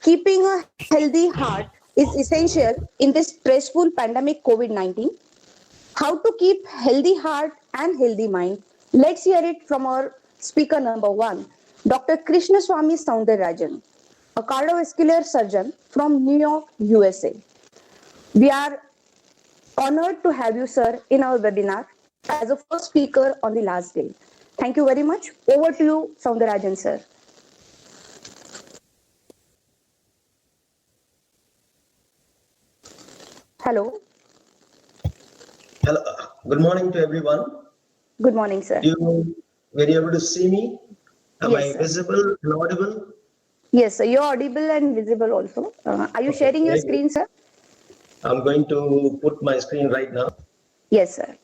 keeping a healthy heart is essential in this stressful pandemic COVID-19. How to keep healthy heart and healthy mind? Let's hear it from our speaker number one, Dr. Krishnasamy Soundararajan, a cardiovascular surgeon from New York, USA. We are honored to have you, sir, in our webinar as a first speaker on the last day. Thank you very much. Over to you, Soundararajan, sir. Hello. Hello. Good morning to everyone. Good morning, sir. Were you able to see me? Am Yes, I sir. visible and audible? Yes, sir. You're audible and visible also. Are you sharing your screen, sir? I'm going to put my screen right now. Yes, sir.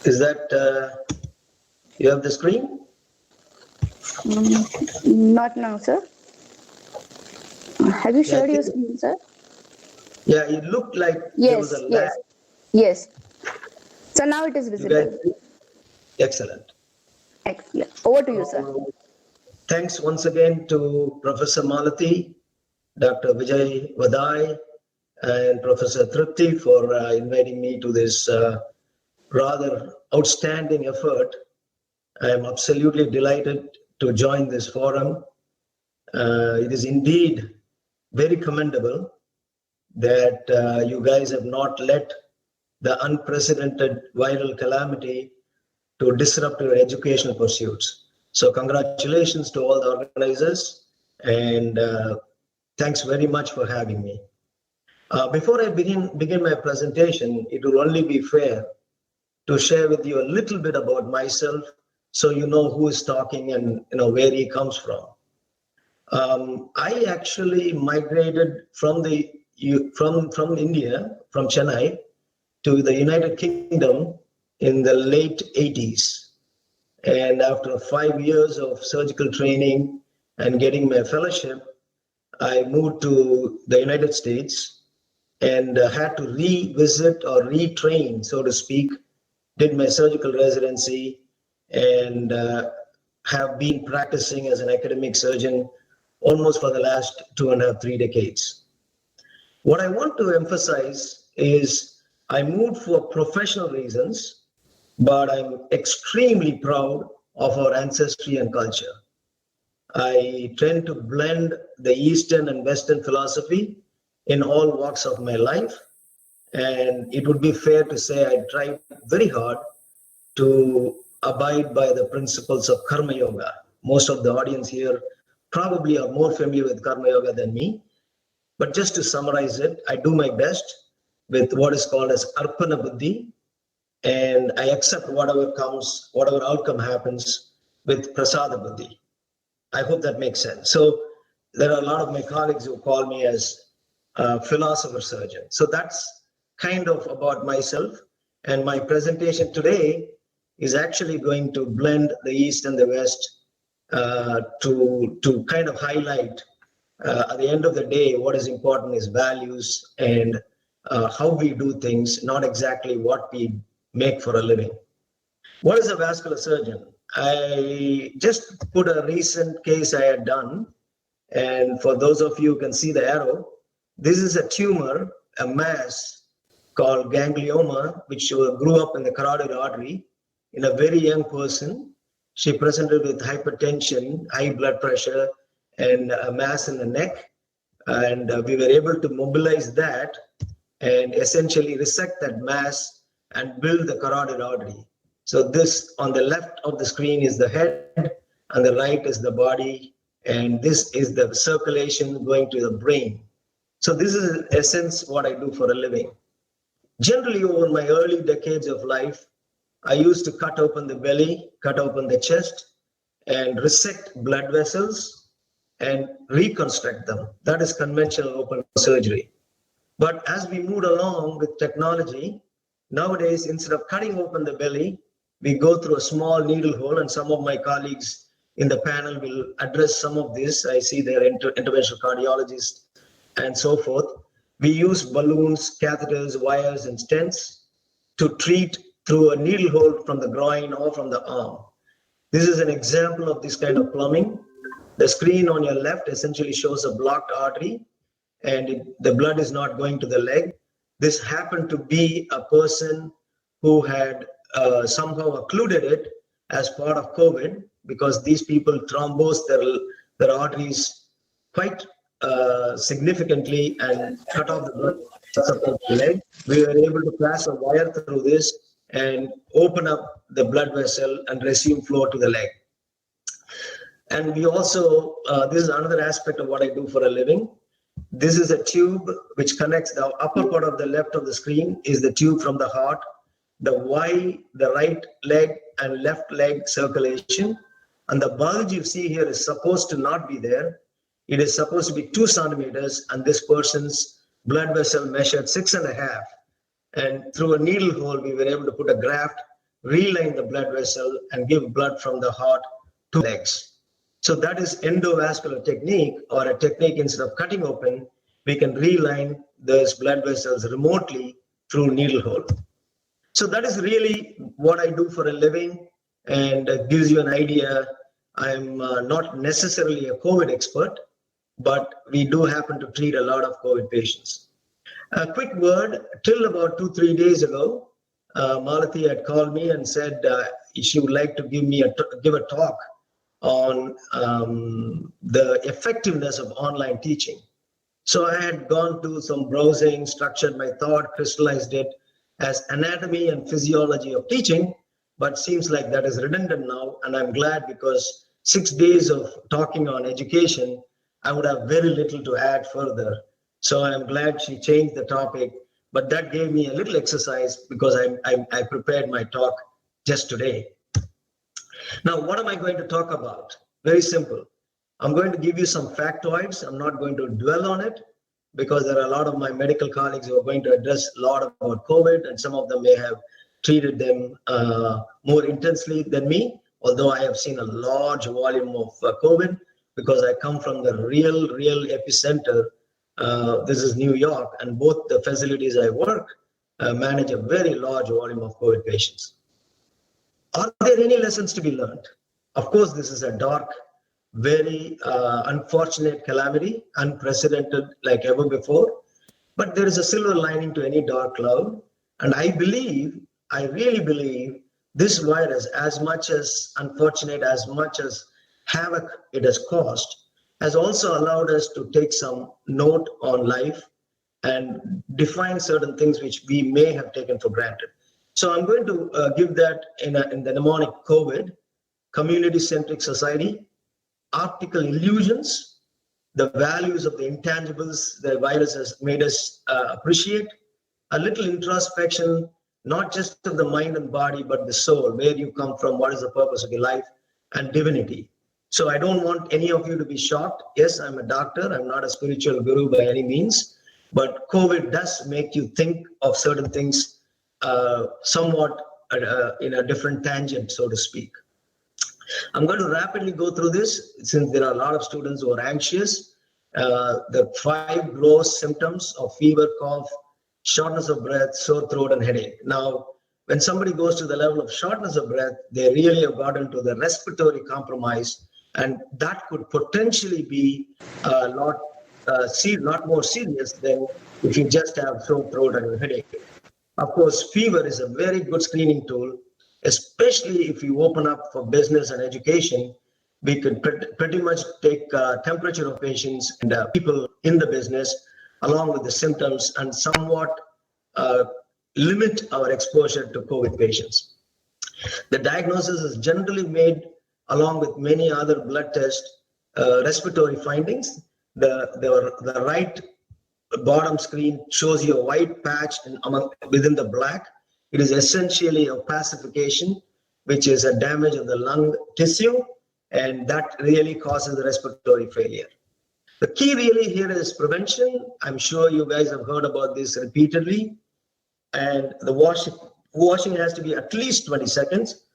Is that, you have the screen? Not now, sir. Have you shared your screen, sir? Yeah, it looked like there was a lag. Yes. So now it is visible. Excellent. Excellent. Over to you, sir. Thanks once again to Professor Malati, Dr. Vijay Vadai, and Professor Tripti for inviting me to this rather outstanding effort. I am absolutely delighted to join this forum. It is indeed very commendable that you guys have not let the unprecedented viral calamity to disrupt your educational pursuits. So congratulations to all the organizers, and thanks very much for having me. Before I begin my presentation, it will only be fair to share with you a little bit about myself, so you know who is talking and where he comes from. I actually migrated from India, from Chennai, to the United Kingdom in the late 80s. And after 5 years of surgical training and getting my fellowship, I moved to the United States and had to revisit or retrain, so to speak, did my surgical residency, and have been practicing as an academic surgeon almost for the last 2.5, 3 decades. What I want to emphasize is I moved for professional reasons, but I'm extremely proud of our ancestry and culture. I tend to blend the Eastern and Western philosophy in all walks of my life. And it would be fair to say I tried very hard to abide by the principles of Karma Yoga. Most of the audience here probably are more familiar with Karma Yoga than me. But just to summarize it, I do my best with what is called as Arpana Buddhi, and I accept whatever comes, whatever outcome happens with Prasada Buddhi. I hope that makes sense. So there are a lot of my colleagues who call me as a philosopher surgeon. So that's kind of about myself. And my presentation today is actually going to blend the East and the West to kind of highlight at the end of the day, what is important is values and how we do things, not exactly what we make for a living. What is a vascular surgeon? I just put a recent case I had done. And for those of you who can see the arrow, this is a tumor, a mass called ganglioma, which grew up in the carotid artery in a very young person. She presented with hypertension, high blood pressure, and a mass in the neck. And we were able to mobilize that and essentially resect that mass and build the carotid artery. So this on the left of the screen is the head, and the right is the body, and this is the circulation going to the brain. So this is in essence what I do for a living. Generally, over my early decades of life, I used to cut open the belly, cut open the chest, and resect blood vessels and reconstruct them. That is conventional open surgery. But as we moved along with technology, nowadays, instead of cutting open the belly, we go through a small needle hole, and some of my colleagues in the panel will address some of this. I see their interventional cardiologists and so forth. We use balloons, catheters, wires, and stents to treat through a needle hole from the groin or from the arm. This is an example of this kind of plumbing. The screen on your left essentially shows a blocked artery, and the blood is not going to the leg. This happened to be a person who had somehow occluded it as part of COVID, because these people thrombose their arteries quite significantly and cut off the blood supply to the leg. We were able to pass a wire through this and open up the blood vessel and resume flow to the leg. And we also, this is another aspect of what I do for a living. This is a tube which connects the upper part of the left of the screen is the tube from the heart, the right leg and left leg circulation. And the bulge you see here is supposed to not be there. It is supposed to be 2 centimeters, and this person's blood vessel measured 6.5. And through a needle hole, we were able to put a graft, reline the blood vessel, and give blood from the heart to legs. So that is endovascular technique, or a technique instead of cutting open, we can reline those blood vessels remotely through needle hole. So that is really what I do for a living, and gives you an idea. I'm not necessarily a COVID expert, but we do happen to treat a lot of COVID patients. A quick word, till about 2-3 days ago, Malathi had called me and said she would like to give a talk on the effectiveness of online teaching. So I had gone to some browsing, structured my thought, crystallized it as anatomy and physiology of teaching, but seems like that is redundant now. And I'm glad, because 6 days of talking on education, I would have very little to add further. So I'm glad she changed the topic, but that gave me a little exercise, because I prepared my talk just today. Now, what am I going to talk about? Very simple. I'm going to give you some factoids. I'm not going to dwell on it, because there are a lot of my medical colleagues who are going to address a lot about COVID, and some of them may have treated them more intensely than me, although I have seen a large volume of COVID, because I come from the real epicenter. This is New York, and both the facilities I work manage a very large volume of COVID patients. Are there any lessons to be learned? Of course, this is a dark, very unfortunate calamity, unprecedented like ever before. But there is a silver lining to any dark cloud. And I really believe this virus, as much as unfortunate, as much as havoc it has caused, has also allowed us to take some note on life and define certain things which we may have taken for granted. So I'm going to give that in the mnemonic: COVID, community-centric society, optical illusions, the values of the intangibles the virus has made us appreciate, a little introspection, not just of the mind and body, but the soul, where you come from, what is the purpose of your life, and divinity. So I don't want any of you to be shocked. Yes, I'm a doctor. I'm not a spiritual guru by any means, but COVID does make you think of certain things somewhat in a different tangent, so to speak. I'm going to rapidly go through this, since there are a lot of students who are anxious. The 5 gross symptoms of fever, cough, shortness of breath, sore throat, and headache. Now, when somebody goes to the level of shortness of breath, they really have gotten to the respiratory compromise, and that could potentially be a lot more serious than if you just have sore throat and headache. Of course, fever is a very good screening tool, especially if you open up for business and education. We could pretty much take temperature of patients and people in the business, along with the symptoms, and somewhat limit our exposure to COVID patients. The diagnosis is generally made along with many other blood tests, respiratory findings. The right bottom screen shows you a white patch within the black. It is essentially a opacification, which is a damage of the lung tissue, and that really causes the respiratory failure. The key really here is prevention. I'm sure you guys have heard about this repeatedly. And the washing has to be at least 20 seconds,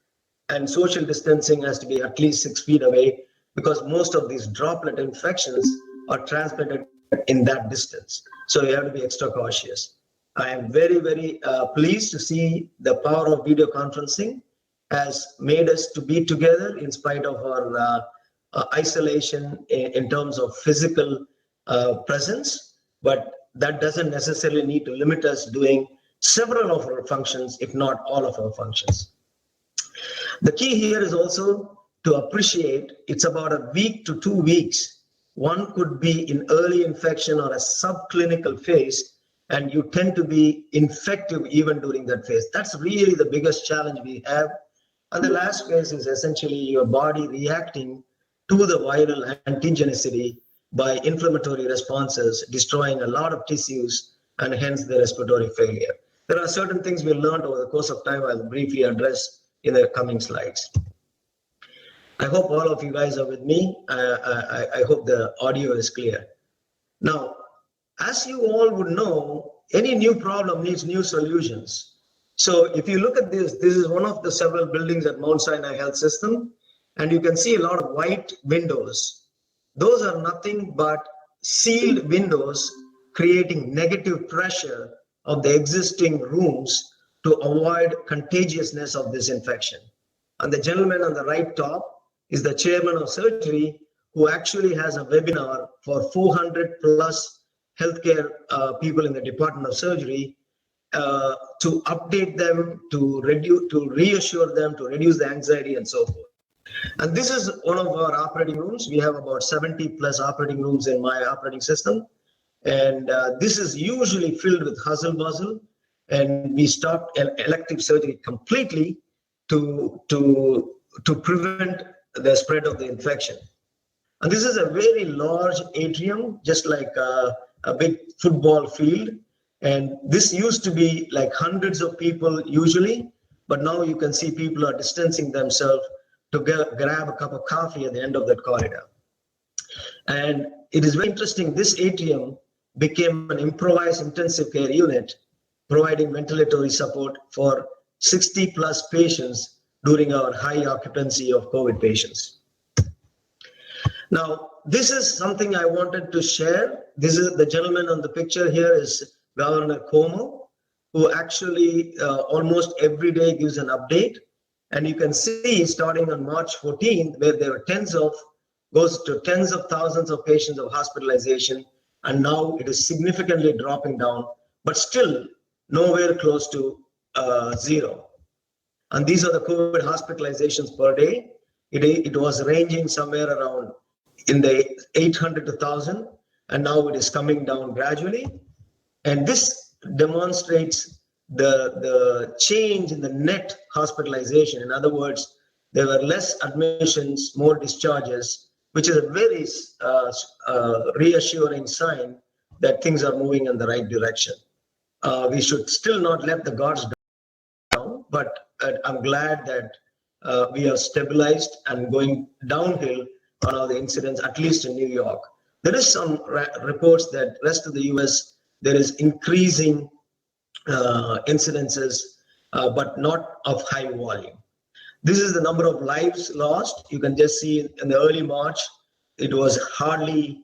and social distancing has to be at least 6 feet away, because most of these droplet infections are transmitted in that distance. So you have to be extra cautious. I am very, very pleased to see the power of video conferencing has made us to be together in spite of our isolation in terms of physical presence, but that doesn't necessarily need to limit us doing several of our functions, if not all of our functions. The key here is also to appreciate it's about a week to 2 weeks. One could be in early infection or a subclinical phase, and you tend to be infective even during that phase. That's really the biggest challenge we have. And the last phase is essentially your body reacting to the viral antigenicity by inflammatory responses, destroying a lot of tissues and hence the respiratory failure. There are certain things we learned over the course of time I'll briefly address in the coming slides. I hope all of you guys are with me. I hope the audio is clear. Now, as you all would know, any new problem needs new solutions. So if you look at this is one of the several buildings at Mount Sinai Health System, and you can see a lot of white windows. Those are nothing but sealed windows creating negative pressure of the existing rooms to avoid contagiousness of this infection. And the gentleman on the right top is the chairman of surgery, who actually has a webinar for 400 plus healthcare people in the Department of Surgery to update them, to reassure them, to reduce the anxiety and so forth. And this is one of our operating rooms. We have about 70 plus operating rooms in my operating system. And this is usually filled with hustle bustle. And we stopped elective surgery completely to prevent the spread of the infection. And this is a very large atrium, just like a big football field. And this used to be like hundreds of people usually, but now you can see people are distancing themselves to grab a cup of coffee at the end of that corridor. And it is very interesting, this atrium became an improvised intensive care unit, providing ventilatory support for 60 plus patients during our high occupancy of COVID patients. Now, this is something I wanted to share. This is the gentleman on the picture here is Governor Cuomo, who actually almost every day gives an update. And you can see starting on March 14th, where there were goes to tens of thousands of patients of hospitalization. And now it is significantly dropping down, but still nowhere close to zero. And these are the COVID hospitalizations per day. It was ranging somewhere around in the 800 to 1,000, and now it is coming down gradually. And this demonstrates the change in the net hospitalization. In other words, there were less admissions, more discharges, which is a very reassuring sign that things are moving in the right direction. We should still not let the guards down, but I'm glad that we are stabilized and going downhill on all the incidents, at least in New York. There is some reports that rest of the US, there is increasing incidences, but not of high volume. This is the number of lives lost. You can just see in the early March, it was hardly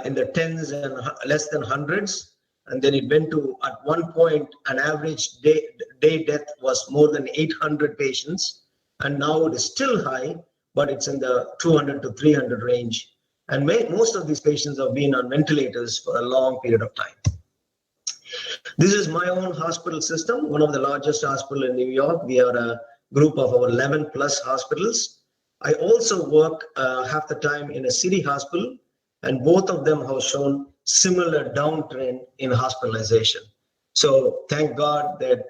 in the tens and less than hundreds. And then it went to, at one point, an average day death was more than 800 patients. And now it is still high, but it's in the 200 to 300 range. And most of these patients have been on ventilators for a long period of time. This is my own hospital system, one of the largest hospitals in New York. We are a group of over 11 plus hospitals. I also work half the time in a city hospital, and both of them have shown similar downtrend in hospitalization. So thank God that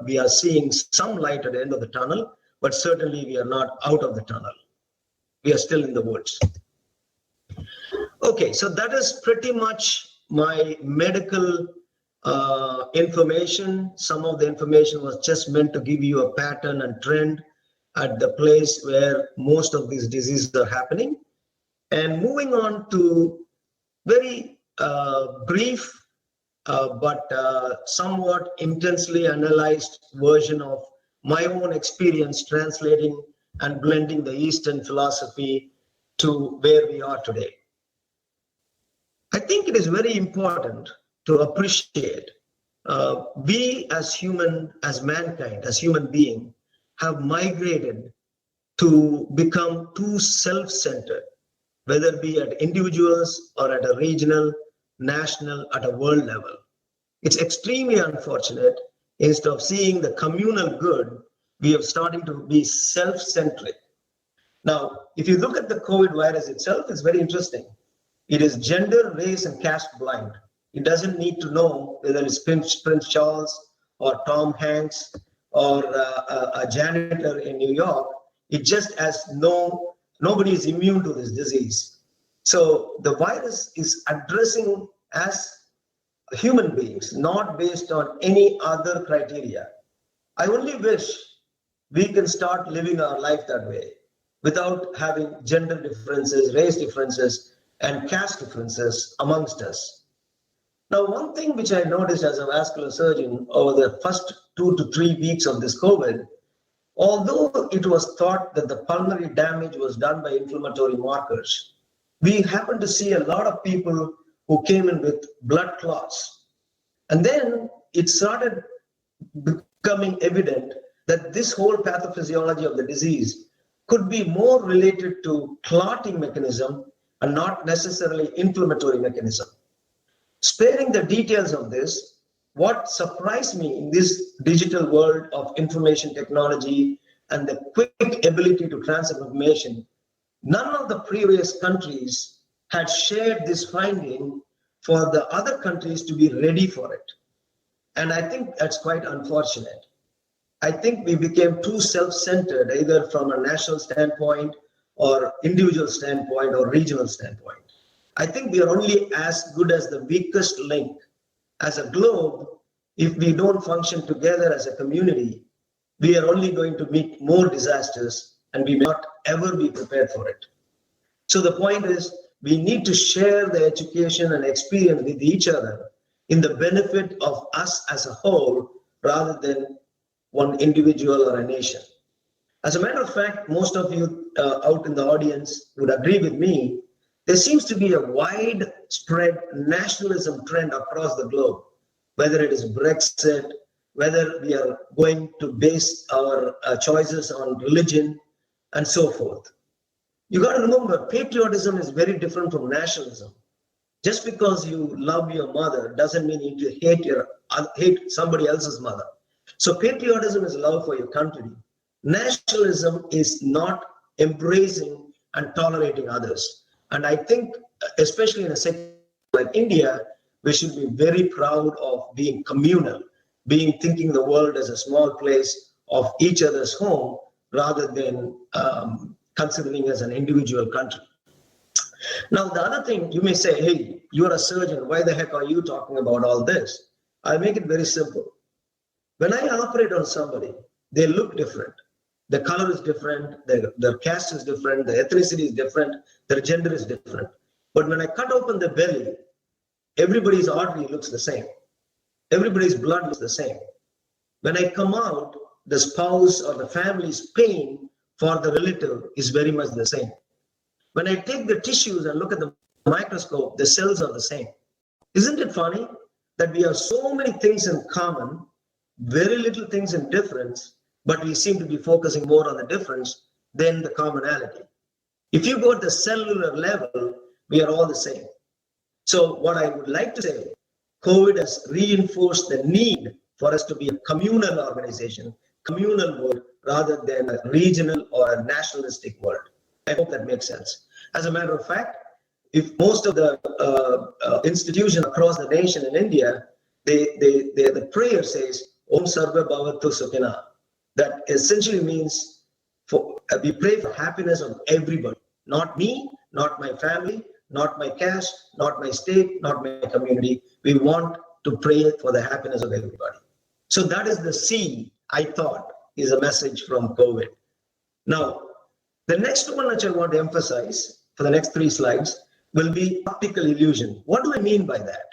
we are seeing some light at the end of the tunnel, but certainly we are not out of the tunnel. We are still in the woods. Okay, so that is pretty much my medical information. Some of the information was just meant to give you a pattern and trend at the place where most of these diseases are happening. And moving on to very brief but somewhat intensely analyzed version of my own experience translating and blending the Eastern philosophy to where we are today. I think it is very important to appreciate we as mankind, as human being, have migrated to become too self-centered, whether it be at individuals or at a regional, national, at a world level. It's extremely unfortunate. Instead of seeing the communal good, we are starting to be self-centric. Now, if you look at the COVID virus itself, it's very interesting. It is gender, race, and caste blind. It doesn't need to know whether it's Prince Charles or Tom Hanks or a janitor in New York. It just has nobody is immune to this disease. So the virus is addressing as human beings, not based on any other criteria. I only wish we can start living our life that way without having gender differences, race differences, and caste differences amongst us. Now, one thing which I noticed as a vascular surgeon over the first 2 to 3 weeks of this COVID, although it was thought that the pulmonary damage was done by inflammatory markers, we happened to see a lot of people who came in with blood clots. And then it started becoming evident that this whole pathophysiology of the disease could be more related to clotting mechanism and not necessarily inflammatory mechanism. Sparing the details of this, what surprised me in this digital world of information technology and the quick ability to transfer information, none of the previous countries had shared this finding for the other countries to be ready for it. And I think that's quite unfortunate. I think we became too self-centered, either from a national standpoint or individual standpoint or regional standpoint. I think we are only as good as the weakest link. As a globe, if we don't function together as a community, we are only going to meet more disasters and we may not ever be prepared for it. So the point is, we need to share the education and experience with each other in the benefit of us as a whole rather than one individual or a nation. As a matter of fact, most of you out in the audience would agree with me. There seems to be a widespread nationalism trend across the globe, whether it is Brexit, whether we are going to base our choices on religion, and so forth. You got to remember, patriotism is very different from nationalism. Just because you love your mother doesn't mean you need to hate somebody else's mother. So patriotism is love for your country. Nationalism is not embracing and tolerating others. And I think, especially in a sector like India, we should be very proud of being communal, thinking the world as a small place of each other's home rather than considering as an individual country. Now, the other thing, you may say, hey, you're a surgeon, why the heck are you talking about all this? I make it very simple. When I operate on somebody, they look different. The color is different, their caste is different, the ethnicity is different, their gender is different. But when I cut open the belly, everybody's artery looks the same. Everybody's blood looks the same. When I come out, the spouse or the family's pain for the relative is very much the same. When I take the tissues and look at the microscope, the cells are the same. Isn't it funny that we have so many things in common, very little things in difference, but we seem to be focusing more on the difference than the commonality. If you go at the cellular level, we are all the same. So what I would like to say, COVID has reinforced the need for us to be a communal organization, communal world, rather than a regional or a nationalistic world. I hope that makes sense. As a matter of fact, if most of the institutions across the nation in India, the prayer says, Om Sarva Bhavatu Sukhina. That essentially means we pray for happiness of everybody, not me, not my family, not my caste, not my state, not my community. We want to pray for the happiness of everybody. So that is the C, I thought, is a message from COVID. Now, the next one which I want to emphasize for the next 3 slides will be optical illusion. What do I mean by that?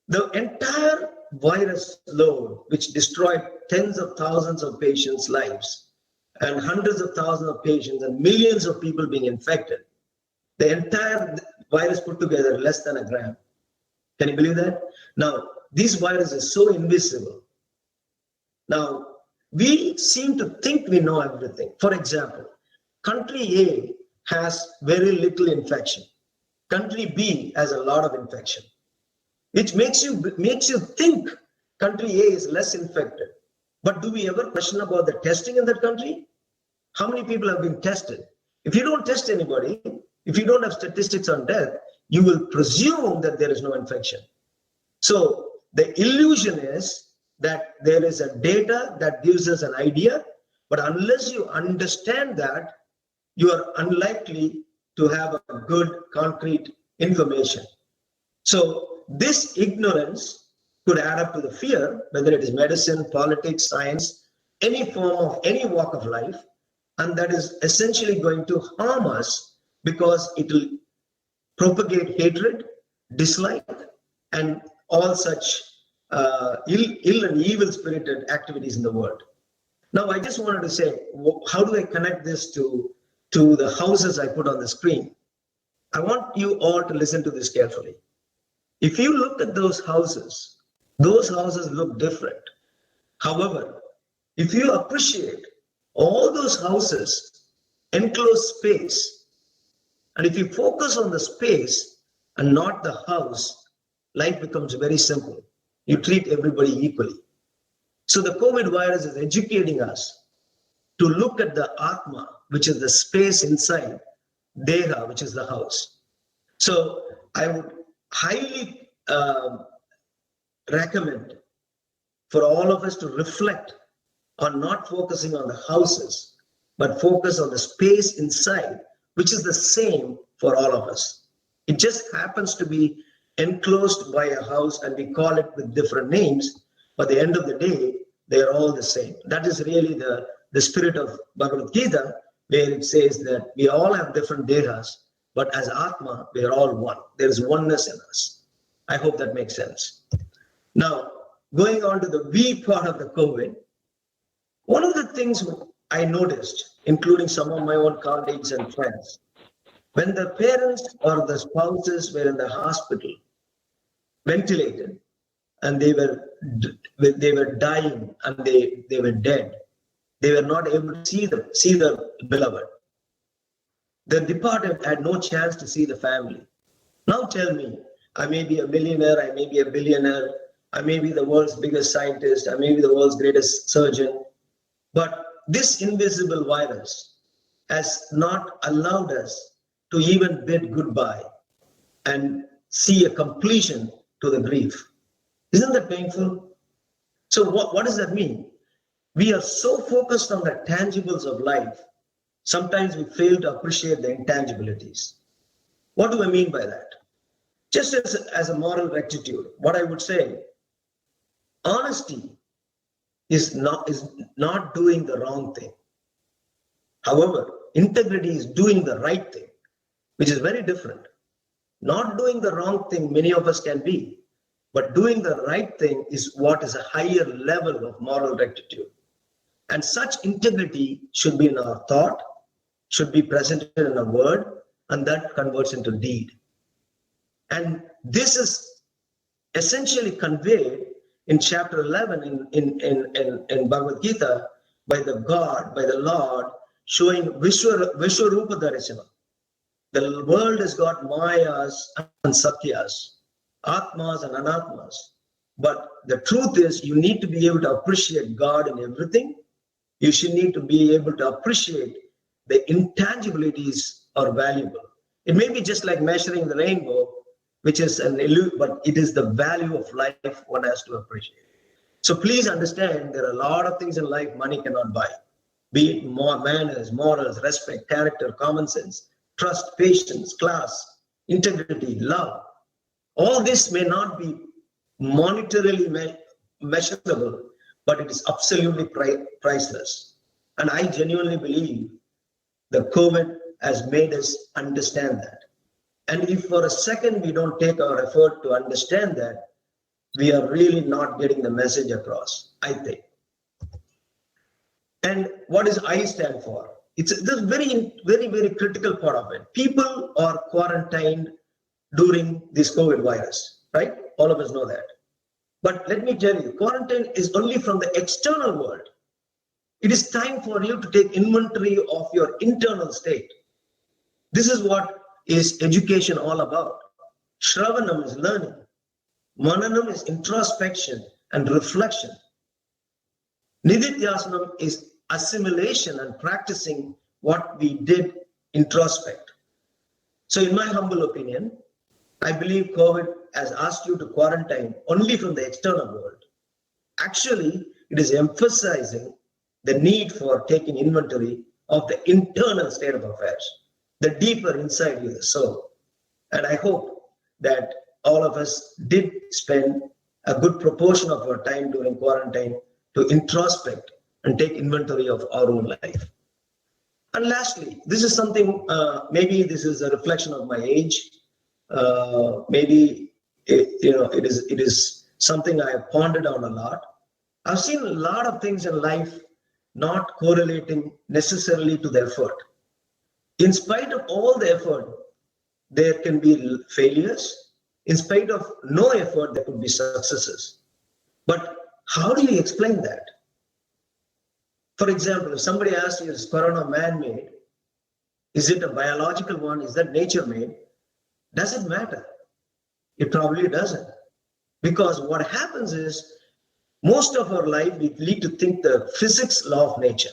The entire virus load, which destroyed tens of thousands of patients' lives and hundreds of thousands of patients and millions of people being infected, the entire virus put together, less than a gram. Can you believe that? Now, this virus is so invisible. Now, we seem to think we know everything. For example, country A has very little infection. Country B has a lot of infection, which makes you think country A is less infected. But do we ever question about the testing in that country? How many people have been tested? If you don't test anybody, if you don't have statistics on death, you will presume that there is no infection. So the illusion is that there is a data that gives us an idea, but unless you understand that, you are unlikely to have a good concrete information. So this ignorance could add up to the fear, whether it is medicine, politics, science, any form of any walk of life, and that is essentially going to harm us because it will propagate hatred, dislike, and all such ill and evil-spirited activities in the world. Now, I just wanted to say, how do I connect this to the houses I put on the screen? I want you all to listen to this carefully. If you look at those houses look different. However, if you appreciate all those houses, enclosed space, and if you focus on the space and not the house, life becomes very simple. You treat everybody equally. So the COVID virus is educating us to look at the Atma, which is the space inside, Deha, which is the house. So I would highly recommend for all of us to reflect on not focusing on the houses, but focus on the space inside, which is the same for all of us. It just happens to be enclosed by a house and we call it with different names, but at the end of the day, they are all the same. That is really the spirit of Bhagavad Gita, where it says that we all have different dehas, but as Atma, we are all one. There is oneness in us. I hope that makes sense. Now, going on to the V part of the COVID, one of the things I noticed, including some of my own colleagues and friends, when the parents or the spouses were in the hospital, ventilated, and they were dying and they were dead, they were not able to see the beloved. The departed had no chance to see the family. Now tell me, I may be a millionaire, I may be a billionaire, I may be the world's biggest scientist, I may be the world's greatest surgeon, but this invisible virus has not allowed us to even bid goodbye and see a completion to the grief. Isn't that painful? So what does that mean? We are so focused on the tangibles of life, sometimes we fail to appreciate the intangibilities. What do I mean by that? Just as a moral rectitude, what I would say, honesty is not doing the wrong thing. However, integrity is doing the right thing, which is very different. Not doing the wrong thing, many of us can be, but doing the right thing is what is a higher level of moral rectitude. And such integrity should be in our thought, should be presented in a word, and that converts into deed. And this is essentially conveyed in chapter 11 in Bhagavad Gita by the God, by the Lord, showing Vishwarupa Darshana. The world has got Mayas and Satyas, Atmas and Anatmas. But the truth is, you need to be able to appreciate God in everything. You should need to be able to appreciate the intangibilities are valuable. It may be just like measuring the rainbow, which is an illusion, but it is the value of life one has to appreciate. So please understand, there are a lot of things in life money cannot buy. Be it manners, morals, respect, character, common sense, trust, patience, class, integrity, love. All this may not be monetarily measurable, but it is absolutely priceless. And I genuinely believe the COVID has made us understand that. And if for a second we don't take our effort to understand that, we are really not getting the message across, I think. And what does I stand for? It's the very, very, very critical part of it. People are quarantined during this COVID virus, right? All of us know that. But let me tell you, quarantine is only from the external world. It is time for you to take inventory of your internal state. This is what is education all about. Shravanam is learning. Mananam is introspection and reflection. Nididhyasanam is assimilation and practicing what we did introspect. So in my humble opinion, I believe COVID has asked you to quarantine only from the external world. Actually, it is emphasizing the need for taking inventory of the internal state of affairs, the deeper inside you, the soul. And I hope that all of us did spend a good proportion of our time during quarantine to introspect and take inventory of our own life. And lastly, this is something, maybe this is a reflection of my age. Maybe it is something I have pondered on a lot. I've seen a lot of things in life not correlating necessarily to the effort. In spite of all the effort, there can be failures. In spite of no effort, there could be successes. But how do you explain that? For example, if somebody asks you, is corona man-made? Is it a biological one? Is that nature-made? Does it matter? It probably doesn't. Because what happens is, most of our life, we need to think the physics law of nature.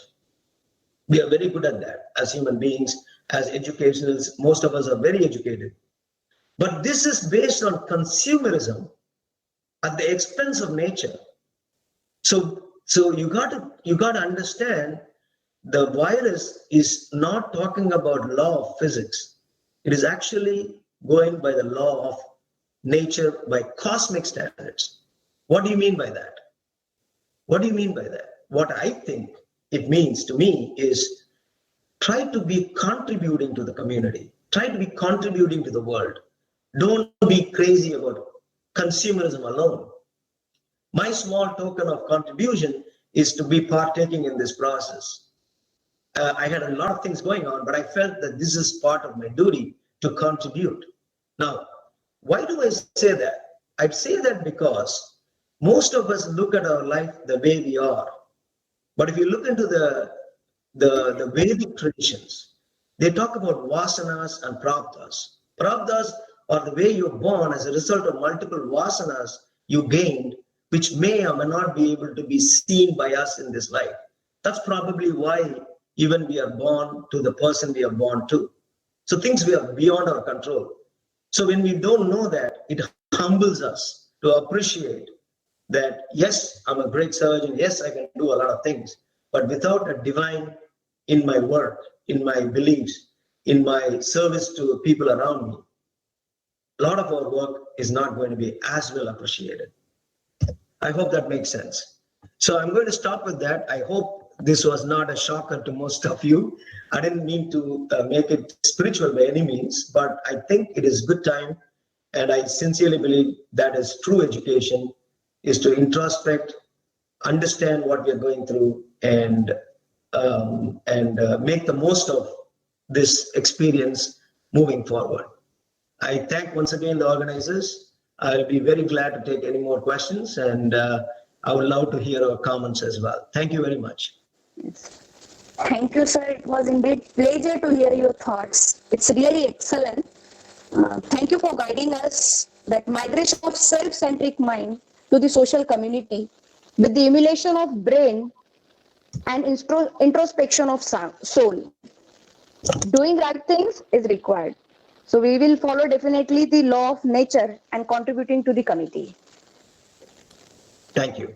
We are very good at that as human beings, as educationals. Most of us are very educated. But this is based on consumerism at the expense of nature. So you got to understand, the virus is not talking about law of physics. It is actually going by the law of nature, by cosmic standards. What do you mean by that? What do you mean by that? What I think it means to me is, try to be contributing to the community. Try to be contributing to the world. Don't be crazy about consumerism alone. My small token of contribution is to be partaking in this process. I had a lot of things going on, but I felt that this is part of my duty to contribute. Now, why do I say that? I'd say that because most of us look at our life the way we are. But if you look into the Vedic traditions, they talk about vasanas and prabdas. Prabdas are the way you're born as a result of multiple vasanas you gained, which may or may not be able to be seen by us in this life. That's probably why even we are born to the person we are born to. So things we are beyond our control. So when we don't know that, it humbles us to appreciate that, yes, I'm a great surgeon, yes, I can do a lot of things, but without a divine in my work, in my beliefs, in my service to people around me, a lot of our work is not going to be as well appreciated. I hope that makes sense. So I'm going to stop with that. I hope this was not a shocker to most of you. I didn't mean to make it spiritual by any means, but I think it is good time. And I sincerely believe that is true education, is to introspect, understand what we're going through, and make the most of this experience moving forward. I thank once again the organizers. I'll be very glad to take any more questions, and I would love to hear our comments as well. Thank you very much. Thank you, sir. It was indeed pleasure to hear your thoughts. It's really excellent. Thank you for guiding us that migration of self-centric mind to the social community with the emulation of brain and introspection of soul. Doing right things is required. So we will follow definitely the law of nature and contributing to the committee. Thank you.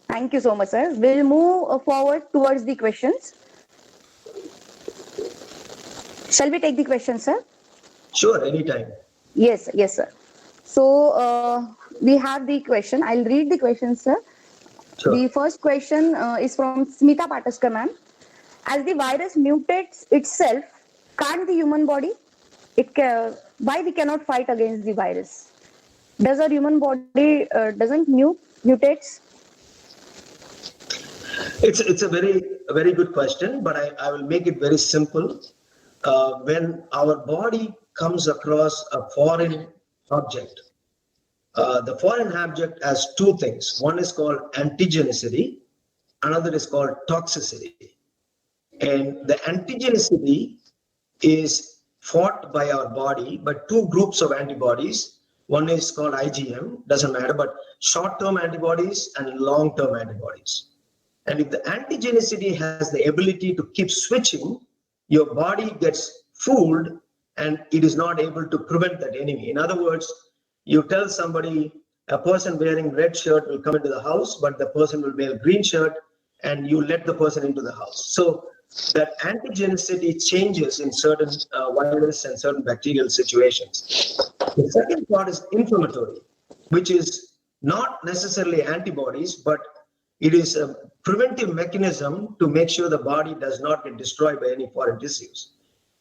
Thank you so much, sir. We'll move forward towards the questions. Shall we take the questions, sir? Sure, anytime. Yes, sir. So we have the question. I'll read the question, sir. Sure. The first question is from Smita Pataskar, ma'am. As the virus mutates itself, can't the human body? Why we cannot fight against the virus? Does our human body doesn't mutates? It's a very good question, but I will make it very simple. When our body comes across a foreign object, the foreign object has two things. One is called antigenicity, another is called toxicity. And the antigenicity is fought by our body by two groups of antibodies. One is called IgM, doesn't matter, but short-term antibodies and long-term antibodies. And if the antigenicity has the ability to keep switching, your body gets fooled and it is not able to prevent that enemy. In other words, you tell somebody a person wearing red shirt will come into the house, but the person will wear a green shirt and you let the person into the house. So that antigenicity changes in certain virus and certain bacterial situations. The second part is inflammatory, which is not necessarily antibodies, but it is a preventive mechanism to make sure the body does not get destroyed by any foreign tissues.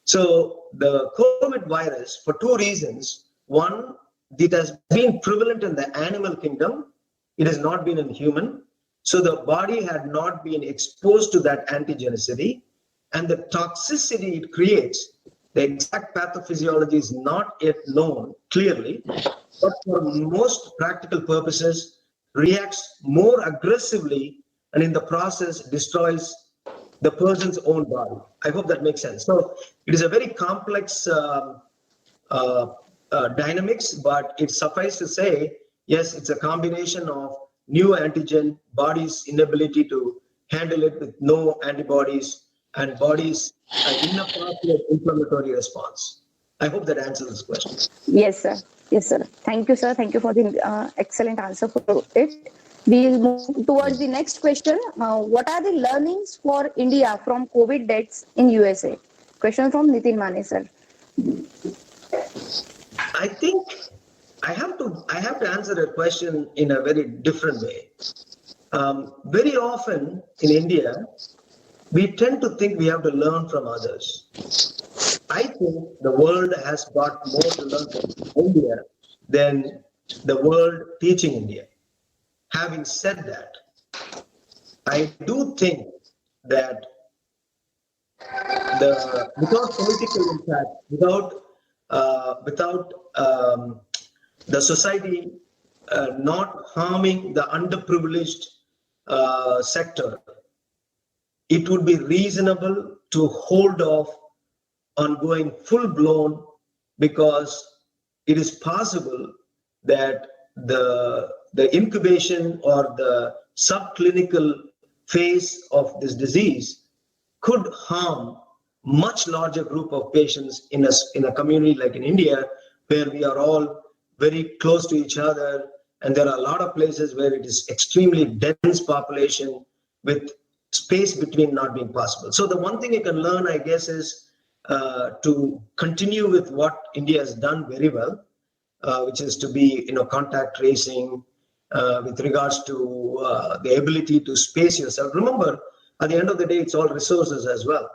So the COVID virus, for two reasons. One, it has been prevalent in the animal kingdom. It has not been in human. So the body had not been exposed to that antigenicity, and the toxicity it creates, the exact pathophysiology is not yet known clearly, but for most practical purposes, reacts more aggressively and in the process destroys the person's own body. I hope that makes sense. So it is a very complex dynamics, but it suffices to say, yes, it's a combination of new antigen, body's inability to handle it with no antibodies, and body's inappropriate inflammatory response. I hope that answers this question. Yes, sir. Yes, sir. Thank you, sir. Thank you for the excellent answer for it. We'll move towards the next question. What are the learnings for India from COVID deaths in USA? Question from Nitin Mane, sir. I think I have to answer that question in a very different way. Very often in India, we tend to think we have to learn from others. I think the world has got more to learn from India than the world teaching India. Having said that, I do think that without political impact, without the society not harming the underprivileged sector, it would be reasonable to hold off on going full blown, because it is possible that the incubation or the subclinical phase of this disease could harm much larger group of patients in a community like in India, where we are all very close to each other, and there are a lot of places where it is extremely dense population with space between not being possible. So the one thing you can learn, I guess, is to continue with what India has done very well, which is to be, contact tracing with regards to the ability to space yourself. Remember, at the end of the day, it's all resources as well.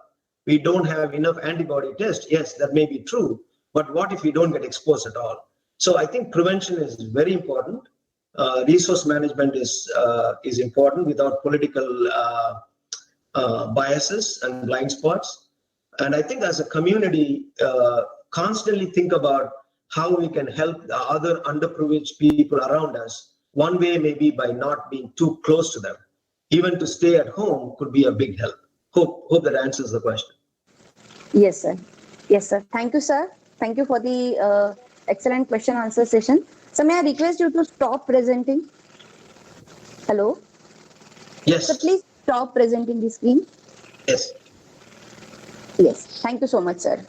We don't have enough antibody tests. Yes, that may be true, but what if we don't get exposed at all? So I think prevention is very important. Resource management is important without political biases and blind spots. And I think as a community, constantly think about how we can help the other underprivileged people around us. One way may be by not being too close to them. Even to stay at home could be a big help. Hope that answers the question. Yes, sir. Yes, sir. Thank you, sir. Thank you for the excellent question answer session. So may I request you to stop presenting? Hello? Yes. So please stop presenting the screen. Yes. Yes. Thank you so much, sir.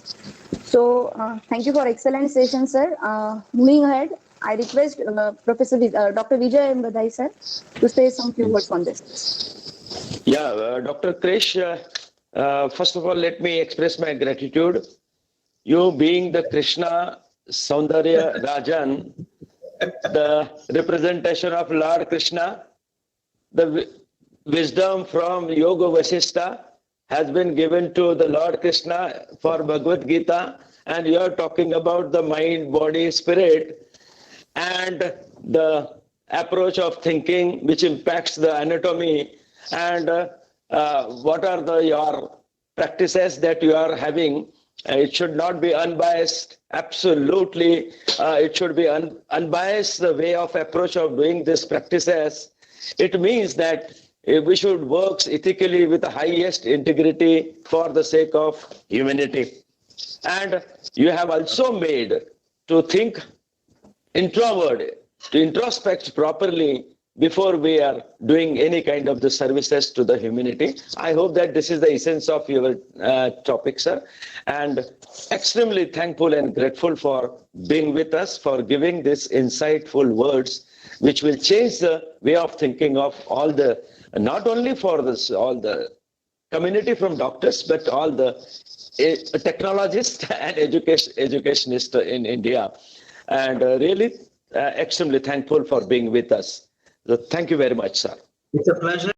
So thank you for excellent session, sir. Moving ahead, I request Dr. Vijay M. Badai, sir, to say some few words on this. Yeah, Dr. Krish, first of all, let me express my gratitude. You being the Krishnasamy, the representation of Lord Krishna, the wisdom from Yoga Vasistha has been given to the Lord Krishna for Bhagavad Gita, and you are talking about the mind, body, spirit, and the approach of thinking which impacts the anatomy, and what are your practices that you are having It should not be unbiased. Absolutely, it should be unbiased. The way of approach of doing this practices. It means that we should work ethically with the highest integrity for the sake of humanity. And you have also made to think introvert, to introspect properly before we are doing any kind of the services to the humanity. I hope that this is the essence of your topic, sir. And extremely thankful and grateful for being with us, for giving these insightful words, which will change the way of thinking of all the, not only for this, all the community from doctors, but all the technologists and educationists in India. And really extremely thankful for being with us. So thank you very much, sir. It's a pleasure.